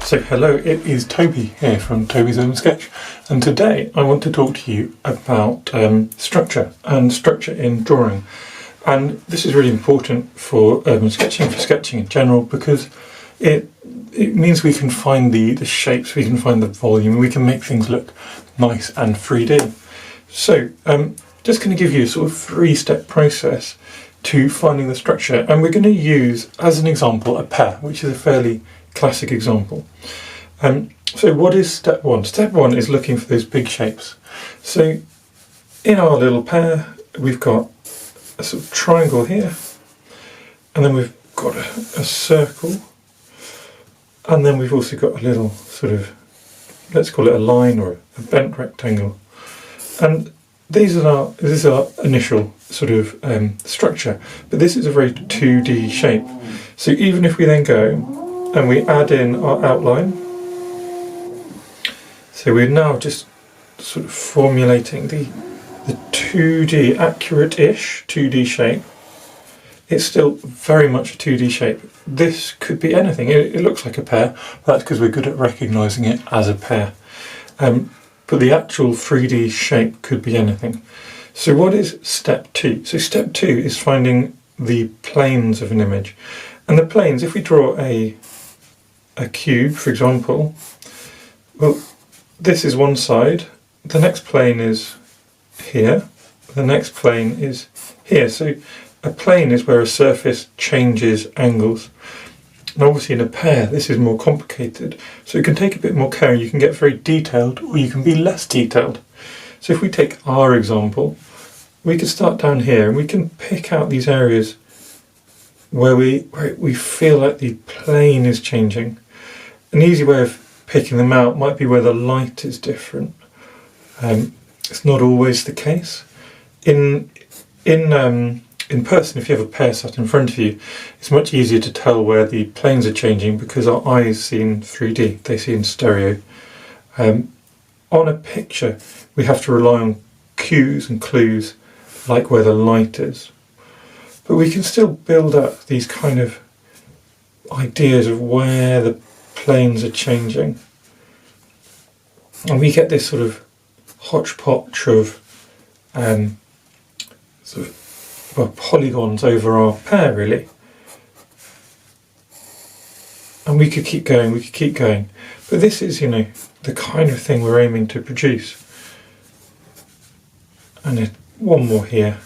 So hello, it is Toby here from Toby's Urbansketch, and today I want to talk to you about structure and structure in drawing. And this is really important for urban sketching, for sketching in general, because it means we can find the shapes, we can find the volume, we can make things look nice and 3D. So just going to give you a sort of 3-step process to finding the structure, and we're going to use as an example a pear, which is a fairly classic example. So what is step one? Step one is looking for those big shapes. So in our little pear, we've got a sort of triangle here, and then we've got a circle, and then we've also got a little sort of, let's call it a line or a bent rectangle. And this is our initial sort of structure, but this is a very 2D shape. So even if we then go and we add in our outline, so we're now just sort of formulating the 2D, accurate-ish 2D shape. It's still very much a 2D shape. This could be anything. It looks like a pear, but that's because we're good at recognising it as a pear. But the actual 3D shape could be anything. So what is step 2? So step 2 is finding the planes of an image. And the planes, if we draw a cube, for example, well, this is one side, the next plane is here, the next plane is here. So a plane is where a surface changes angles. And obviously in a pear, this is more complicated. So you can take a bit more care, you can get very detailed, or you can be less detailed. So if we take our example, we could start down here and we can pick out these areas where we feel like the plane is changing. An easy way of picking them out might be where the light is different. It's not always the case. In person, if you have a pear sat in front of you, it's much easier to tell where the planes are changing because our eyes see in 3D, they see in stereo. On a picture, we have to rely on cues and clues, like where the light is. But we can still build up these kind of ideas of where the planes are changing. And we get this sort of hodgepodge of polygons over our pear, really. And we could keep going, But this is, the kind of thing we're aiming to produce. And one more here.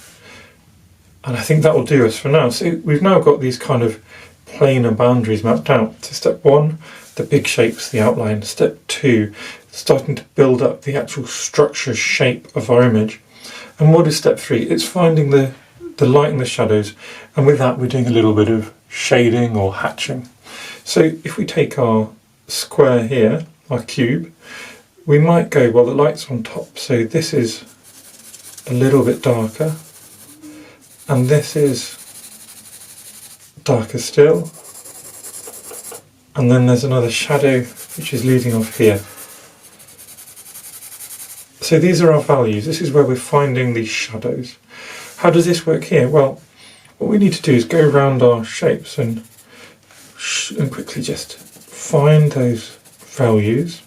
And I think that will do us for now. So we've now got these kind of planar boundaries mapped out. So step 1, the big shapes, the outline. Step 2, starting to build up the actual structure, shape of our image. And what is step 3? It's finding the light and the shadows, and with that we're doing a little bit of shading or hatching. So if we take our square here, our cube, we might go, well, the light's on top, so this is a little bit darker, and this is darker still, and then there's another shadow which is leading off here. So these are our values. This is where we're finding these shadows. How does this work here? Well, what we need to do is go around our shapes and quickly just find those values.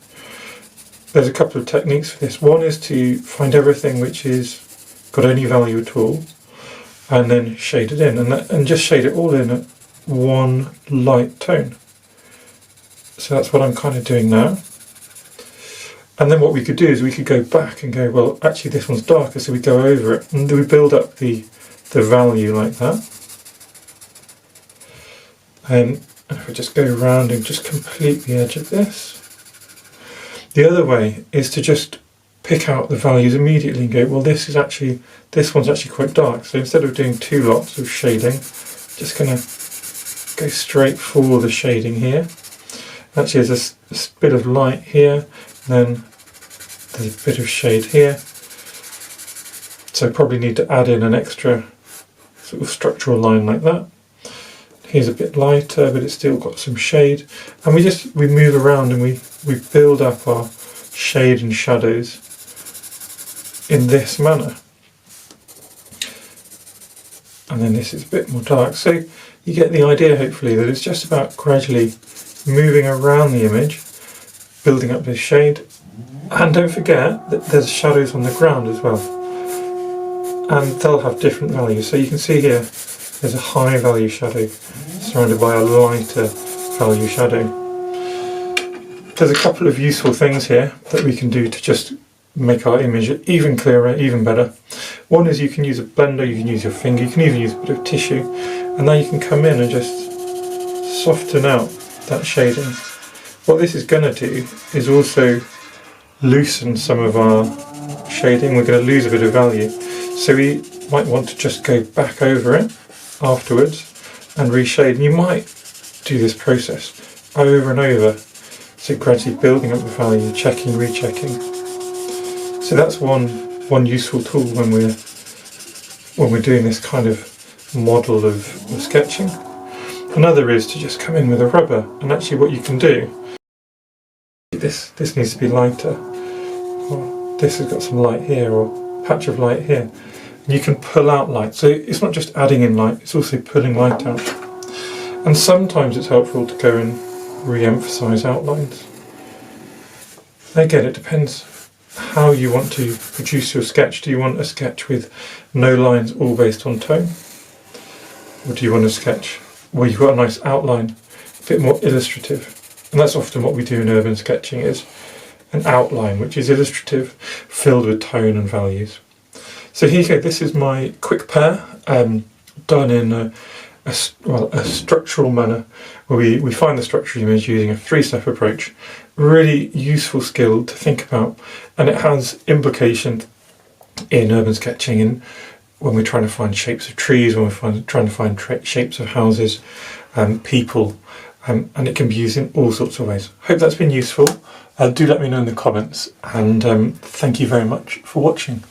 There's a couple of techniques for this. One is to find everything which is got any value at all, and then shade it in, and just shade it all in at one light tone. So that's what I'm kind of doing now. And then what we could do is we could go back and go, well, actually this one's darker, so we go over it and we build up the value like that. And if we just go around and just complete the edge of this. The other way is to just pick out the values immediately and go, well, this one's actually quite dark. So instead of doing 2 lots of shading, just going to go straight for the shading here. Actually, there's a bit of light here. Then there's a bit of shade here, so I probably need to add in an extra sort of structural line like that. Here's a bit lighter, but it's still got some shade, and we move around and we build up our shade and shadows in this manner. And then this is a bit more dark, so you get the idea hopefully that it's just about gradually moving around the image building up this shade. And don't forget that there's shadows on the ground as well, and they'll have different values. So you can see here there's a high value shadow surrounded by a lighter value shadow. There's a couple of useful things here that we can do to just make our image even clearer, even better. One is you can use a blender, you can use your finger, you can even use a bit of tissue, and now you can come in and just soften out that shading. What this is going to do is also loosen some of our shading. We're going to lose a bit of value, so we might want to just go back over it afterwards and reshade. And you might do this process over and over, so gradually building up the value, checking, rechecking. So that's one useful tool when we're doing this kind of model of sketching. Another is to just come in with a rubber, and actually what you can do, this needs to be lighter, or this has got some light here, or patch of light here, and you can pull out light. So it's not just adding in light, it's also pulling light out. And sometimes it's helpful to go and re-emphasize outlines. Again, it depends how you want to produce your sketch. Do you want a sketch with no lines, all based on tone? Or do you want a sketch where you've got a nice outline, a bit more illustrative? And that's often what we do in urban sketching, is an outline which is illustrative, filled with tone and values. So here you go, this is my quick pear, done in a structural manner, where we find the structural image using a 3-step approach. Really useful skill to think about, and it has implications in urban sketching, and when we're trying to find shapes of trees, when we're trying to find shapes of houses, people, and it can be used in all sorts of ways. Hope that's been useful. Do let me know in the comments, and thank you very much for watching.